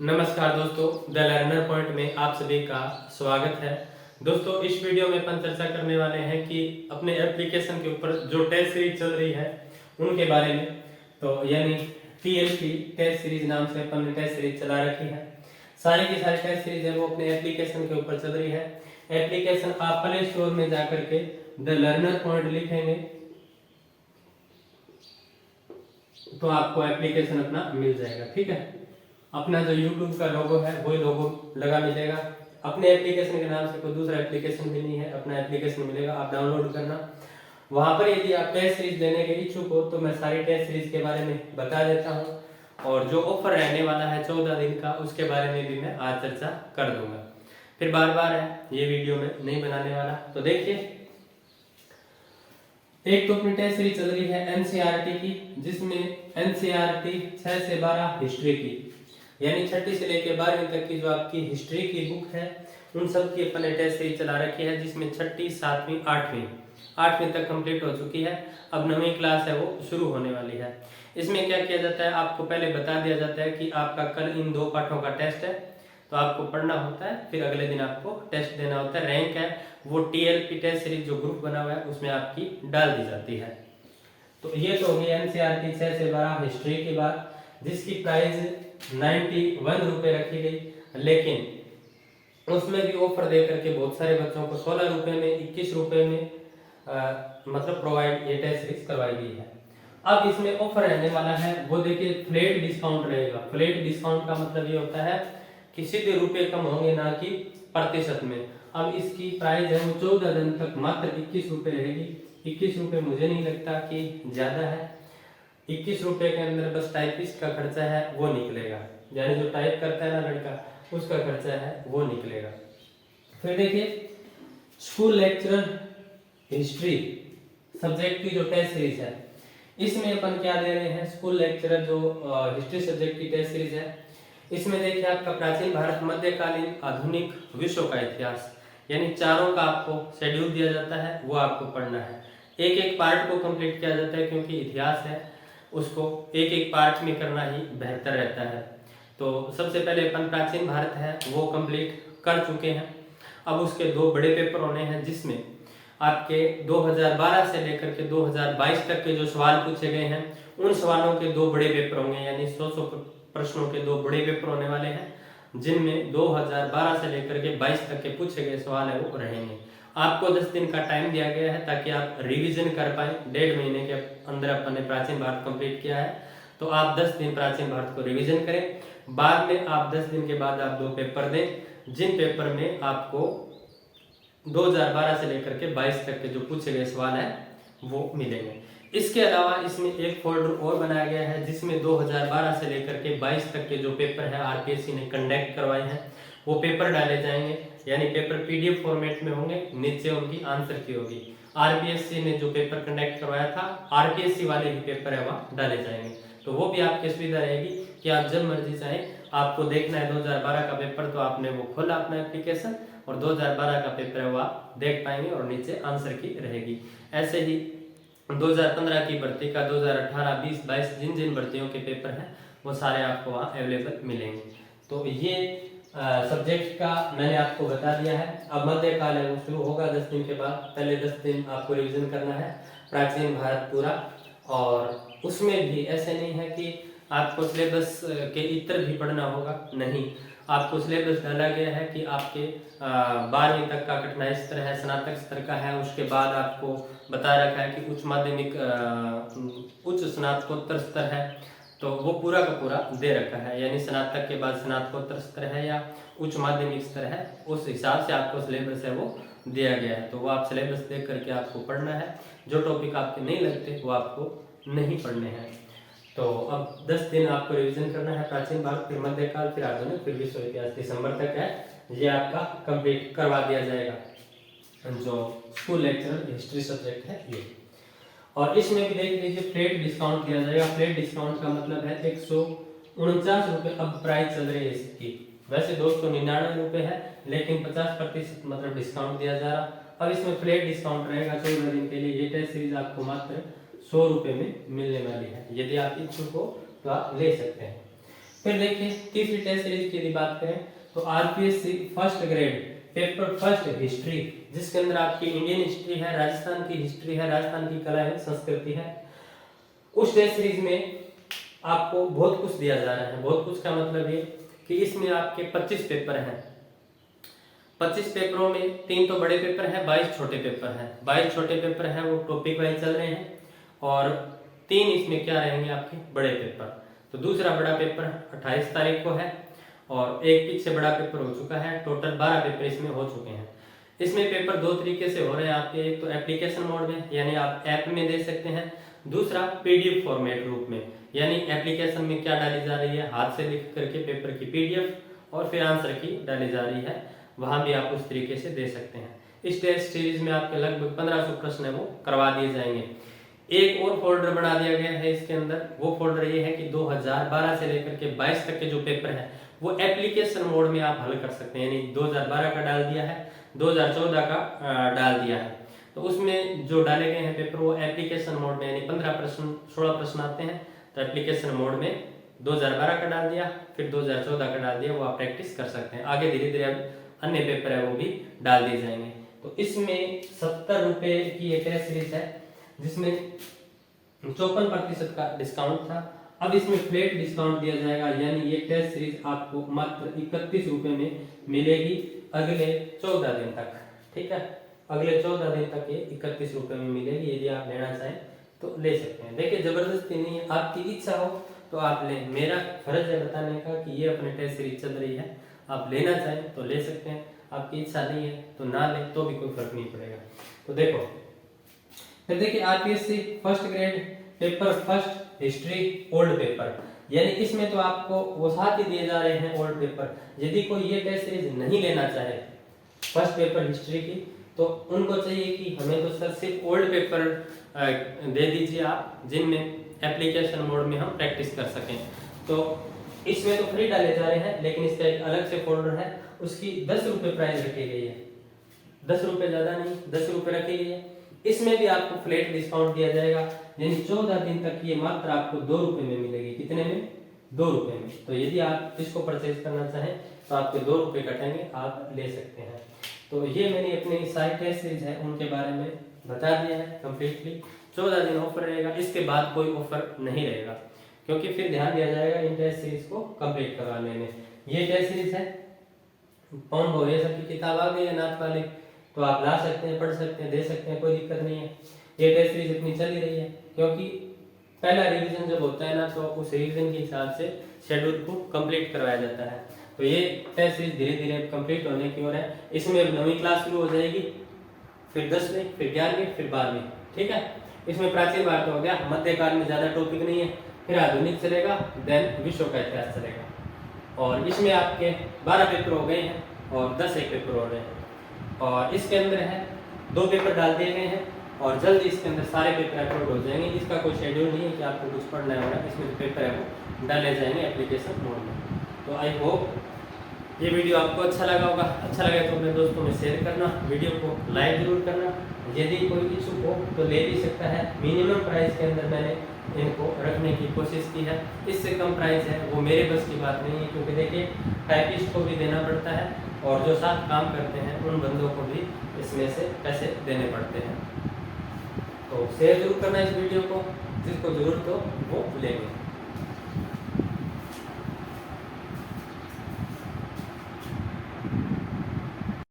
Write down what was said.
नमस्कार दोस्तों, the learner point में आप सभी का स्वागत है। दोस्तों, इस वीडियो में अपन चर्चा करने वाले हैं कि अपने एप्लीकेशन के ऊपर जो टेस्ट सीरीज चल रही है उनके बारे में। तो यानी TLP टेस्ट सीरीज नाम से अपन ने टेस्ट सीरीज चला रखी है। सारी की सारी टेस्ट सीरीज है वो अपने एप्लीकेशन के ऊपर चल रही है। एप्लीकेशन आप प्ले स्टोर में जाकर के द लर्नर पॉइंट लिखेंगे तो आपको एप्लीकेशन अपना मिल जाएगा। ठीक है, अपना जो YouTube का लोगो है वही लोगो लगा मिलेगा। अपने एप्लीकेशन के नाम से कोई दूसरा एप्लीकेशन भी नहीं है, अपना एप्लीकेशन मिलेगा, आप डाउनलोड करना। वहां पर यदि आप टेस्ट सीरीज लेने के इच्छुक हो तो मैं सारी टेस्ट सीरीज के बारे में बता देता हूँ, और जो ऑफर रहने वाला है 14 दिन का उसके बारे में भी मैं आज चर्चा कर दूंगा। फिर बार बार है ये वीडियो में नहीं बनाने वाला। तो देखिए, एक तो अपनी टेस्ट सीरीज चल रही है NCERT की, जिसमें NCERT 6 से 12 हिस्ट्री की, यानी 6ठी से लेकर 12वीं तक की जो आपकी हिस्ट्री की बुक है उन सब की अपन ने टेस्ट सीरीज चला रखी है, जिसमें 6ठी, 7वीं, 8वीं तक कंप्लीट हो चुकी है। अब 9वीं क्लास है वो शुरू होने वाली है। इसमें क्या किया जाता है, आपको पहले बता दिया जाता है कि आपका कल इन 2 पाठों का टेस्ट है, तो आपको पढ़ना होता है, फिर अगले दिन आपको टेस्ट देना होता है। रैंक है वो TLP टेस्ट सीरीज जो ग्रुप बना हुआ है उसमें आपकी डाल दी जाती है। तो ये तो होगी NCERT 6 से 12 हिस्ट्री की बात, जिसकी प्राइस 91 रुपए रखी गई। लेकिन उसमें भी ऑफर दे करके बहुत सारे बच्चों को 16 रुपए में, 21 रुपए में मतलब प्रोवाइड ये टेस्ट सीरीज करवाई गई है। अब इसमें ऑफर रहने वाला है वो देखिए, फ्लैट डिस्काउंट रहेगा। फ्लैट डिस्काउंट का मतलब ये होता है कि सीधे रुपए कम होंगे, ना कि प्रतिशत में। अब इसकी प्राइस है वो 14 दिन तक मात्र 21 रुपए रहेगी। 21 रुपए मुझे नहीं लगता कि ज्यादा है। 21 रुपए के अंदर बस टाइपिस्ट का खर्चा है वो निकलेगा, यानी जो टाइप करता है ना लड़का, उसका खर्चा है वो निकलेगा। फिर देखिए, स्कूल लेक्चरर हिस्ट्री सब्जेक्ट की जो टेस्ट सीरीज है, इसमें अपन क्या दे रहे हैं, स्कूल लेक्चरर जो हिस्ट्री सब्जेक्ट की टेस्ट सीरीज है, इसमें देखिए आपका प्राचीन भारत, मध्यकालीन, आधुनिक, विश्व का इतिहास, यानी चारों का आपको शेड्यूल दिया जाता है, वो आपको पढ़ना है। एक एक पार्ट को कंप्लीट किया जाता है, क्योंकि इतिहास है उसको एक एक पार्ट में करना ही बेहतर रहता है। तो सबसे पहले अपन प्राचीन भारत है वो कंप्लीट कर चुके हैं। अब उसके 2 बड़े पेपर होने हैं, जिसमें आपके 2012 से लेकर के 2022 तक के जो सवाल पूछे गए हैं उन सवालों के 2 बड़े पेपर होंगे, यानी 100 प्रश्नों के 2 बड़े पेपर होने वाले हैं, जिनमें 2012 से लेकर के 22 तक के पूछे गए सवाल है वो रहेंगे। आपको 10 दिन का टाइम दिया गया है ताकि आप रिवीजन कर पाए। 1.5 महीने के अंदर अपन ने प्राचीन भारत कंप्लीट किया है, तो आप 10 दिन प्राचीन भारत को रिवीजन करें। बाद में आप 10 दिन के बाद आप 2 पेपर दें, जिन पेपर में आपको 2012 से लेकर के 22 तक के जो पूछे गए सवाल है वो मिलेंगे। इसके अलावा इसमें एक फोल्डर और बनाया गया है, जिसमें 2012 से लेकर के 22 तक के जो पेपर है RPSC ने कंडक्ट करवाए हैं वो पेपर डाले जाएंगे, यानी पेपर PDF फॉर्मेट में होंगे, नीचे उनकी आंसर की होगी। RPSC ने जो पेपर कंडक्ट करवाया था RPSC वाले ही पेपर है वहाँ डाले जाएंगे। तो वो भी आपकी सुविधा रहेगी कि आप जब मर्जी चाहें, आपको देखना है 2012 का पेपर तो आपने वो खोला अपना एप्लीकेशन और 2012 का पेपर है वो आप देख पाएंगे और नीचे आंसर की रहेगी। ऐसे ही 2015 की भर्ती का, 2018, 20, 22 जिन जिन भर्तियों के पेपर हैं वो सारे आपको वहाँ अवेलेबल मिलेंगे। तो ये सब्जेक्ट का मैंने आपको बता दिया है। अब मध्यकाल है वो शुरू होगा 10 दिन के बाद। पहले 10 दिन आपको रिवीजन करना है प्राचीन भारत पूरा, और उसमें भी ऐसे नहीं है कि आपको सिलेबस के इतर भी पढ़ना होगा, नहीं। आपको सिलेबस डाला गया है कि आपके 12वीं तक का कठिनाई स्तर है, स्नातक स्तर का है, उसके बाद आपको बता रखा है कि उच्च माध्यमिक, उच्च स्नातकोत्तर स्तर है, तो वो पूरा का पूरा दे रखा है, यानी स्नातक के बाद स्नातकोत्तर स्तर है या उच्च माध्यमिक स्तर है, उस हिसाब से आपको सिलेबस है वो दिया गया है। तो वो आप सिलेबस देख करके आपको पढ़ना है। जो टॉपिक आपके नहीं लगते वो आपको नहीं पढ़ने हैं। तो अब 10 दिन आपको रिवीजन करना है प्राचीन भारत, फिर मध्यकाल, फिर आधुनिक, फिर विश्व इतिहास। दिसंबर तक है ये आपका कंप्लीट करवा दिया जाएगा जो स्कूल लेक्चरर हिस्ट्री सब्जेक्ट है ये। और इसमें भी देख लीजिए, फ्लैट डिस्काउंट दिया जाएगा। फ्लैट डिस्काउंट का मतलब है 149 रुपए अब प्राइस चल रही है इसकी। वैसे 299 रुपए है, लेकिन 50% मतलब डिस्काउंट दिया जा रहा। अब इसमें फ्लैट डिस्काउंट रहेगा 14 दिन के लिए। ये टेस्ट सीरीज आपको मात्र 100 रुपए में मिलने वाली है। यदि आप इच्छुक हो तो आप ले सकते हैं। फिर देखिए तीसरी टेस्ट सीरीज की यदि बात करें तो RPSC first grade paper first history, जिसके अंदर आपकी इंडियन हिस्ट्री है, राजस्थान की हिस्ट्री है, राजस्थान की कला है, संस्कृति है। उस टेस्ट सीरीज में आपको बहुत कुछ दिया जा रहा है। बहुत कुछ का मतलब ये कि इसमें आपके 25 पेपर हैं। 25 पेपरों में 3 तो बड़े पेपर हैं, 22 छोटे पेपर हैं। 22 छोटे पेपर हैं वो टॉपिक वाइज चल रहे हैं और 3 इसमें क्या रहेंगे आपके बड़े पेपर। तो दूसरा बड़ा पेपर 28 तारीख को है और एक पीछे बड़ा पेपर हो चुका है। टोटल 12 पेपर इसमें हो चुके हैं। इसमें पेपर 2 तरीके से हो रहे हैं आपके, एक तो एप्लीकेशन मोड में यानी आप ऐप में दे सकते हैं, दूसरा पीडीएफ फॉर्मेट रूप में यानी एप्लीकेशन में क्या डाली जा रही है, हाथ से लिख करके पेपर की पीडीएफ और फिर आंसर की डाली जा रही है, वहां भी आप उस तरीके से दे सकते हैं। इस टेस्ट सीरीज में आपके लगभग 1500 प्रश्न है वो करवा दिए जाएंगे। एक और फोल्डर बना दिया गया है इसके अंदर, वो फोल्डर ये है कि 2012 से लेकर के 22 तक के जो पेपर है वो एप्लीकेशन मोड में आप हल कर सकते हैं। यानी 2012 का डाल दिया है, 2014 का डाल दिया है, तो उसमें जो डाले गए हैं पेपर वो एप्लीकेशन मोड में यानी 15 प्रश्न 16 प्रश्न आते हैं, तो एप्लीकेशन मोड में 2012 का डाल दिया, फिर 2014 का डाल दिया, वो आप प्रैक्टिस कर सकते हैं। आगे धीरे धीरे अब अन्य पेपर है वो भी डाल दिए जाएंगे। तो इसमें 70 रुपए की एक टेस्ट सीरीज है जिसमें 54% का डिस्काउंट था। अब इसमें फ्लैट डिस्काउंट दिया जाएगा, यानी ये टेस्ट सीरीज आपको मात्र 31 रुपए में मिलेगी अगले 14 दिन तक। ठीक है, अगले 14 दिन तक ये 31 रुपए में मिलेगी। यदि आप लेना चाहें तो ले सकते हैं। देखिए जबरदस्ती नहीं है, आपकी इच्छा हो तो आप लें। मेरा फर्ज है बताने का कि ये अपने टेस्ट सीरीज चल रही है, आप लेना चाहें तो ले सकते हैं, आपकी इच्छा नहीं है तो ना ले, तो भी कोई फर्क नहीं पड़ेगा। तो देखो फिर देखिए RPSC first grade paper first history old paper, यानी इसमें तो आपको वो साथ ही दिए जा रहे हैं ओल्ड पेपर। यदि कोई ये टेस्ट सीरीज नहीं लेना चाहे फर्स्ट पेपर हिस्ट्री की, तो उनको चाहिए कि हमें तो सर सिर्फ ओल्ड पेपर दे दीजिए आप, जिनमें एप्लीकेशन मोड में हम प्रैक्टिस कर सकें। तो इसमें तो फ्री डाले जा रहे हैं, लेकिन इसका एक अलग से फोल्डर है, उसकी 10 रुपये प्राइस रखी गई है। 10 रुपये ज्यादा नहीं, 10 रुपये रखी गई है। इसमें भी आपको फ्लैट डिस्काउंट दिया जाएगा, यानी 14 दिन तक ये मात्र आपको 2 रुपए में मिलेगी। कितने में? 2 रुपए में। तो यदि आप इसको परचेज करना चाहें तो आपके 2 रुपए कटेंगे, आप ले सकते हैं। तो ये मैंने अपनी साइट टेस्ट सीरीज है उनके बारे में बता दिया है कंप्लीटली। 14 दिन ऑफर रहेगा, इसके बाद कोई ऑफर नहीं रहेगा, क्योंकि फिर ध्यान दिया जाएगा इन टेस्ट सीरीज को कंप्लीट करवाने में। ये टेस्ट सीरीज है कौन हो, ये सबकी किताब आ गई है नाथ वाली, तो आप ला सकते हैं, पढ़ सकते हैं, दे सकते हैं, कोई दिक्कत नहीं है। ये टेस्ट सीरीज इतनी चल ही रही है क्योंकि पहला रिवीजन जब होता है ना, तो उस रिवीजन के हिसाब से शेड्यूल को कंप्लीट करवाया जाता है। तो ये टेस्ट सीरीज धीरे धीरे कंप्लीट होने की ओर है। इसमें 9वीं क्लास शुरू हो जाएगी, फिर 10वीं, फिर 11वीं, फिर 12वीं। ठीक है, इसमें प्राचीन भारत हो गया, मध्यकाल में ज्यादा टॉपिक नहीं है, फिर आधुनिक चलेगा, देन विश्व का इतिहास चलेगा। और इसमें आपके 12 पेपर हो गए हैं और 10 एक पेपर हो रहे हैं। और इसके अंदर है 2 पेपर डाल दिए गए हैं और जल्द इसके अंदर सारे पेपर अपलोड हो जाएंगे। इसका कोई शेड्यूल नहीं है कि आपको कुछ पढ़ना है होगा, इसमें जो पेपर है वो डाले जाएंगे एप्लीकेशन मोड में। तो आई होप ये वीडियो आपको अच्छा लगा होगा। अच्छा लगे तो अपने दोस्तों में शेयर करना, वीडियो को लाइक जरूर करना। यदि कोई इच्छुक हो तो ले भी सकता है। मिनिमम प्राइस के अंदर मैंने इनको रखने की कोशिश की है, इससे कम प्राइस है वो मेरे बस की बात नहीं है, क्योंकि देखिए टाइपिस्ट को भी देना पड़ता है और जो साथ काम करते हैं उन बंदों को भी इसमें से पैसे देने पड़ते हैं। तो शेयर जरूर करना इस वीडियो को, जिसको जरूरत हो वो लेंगे।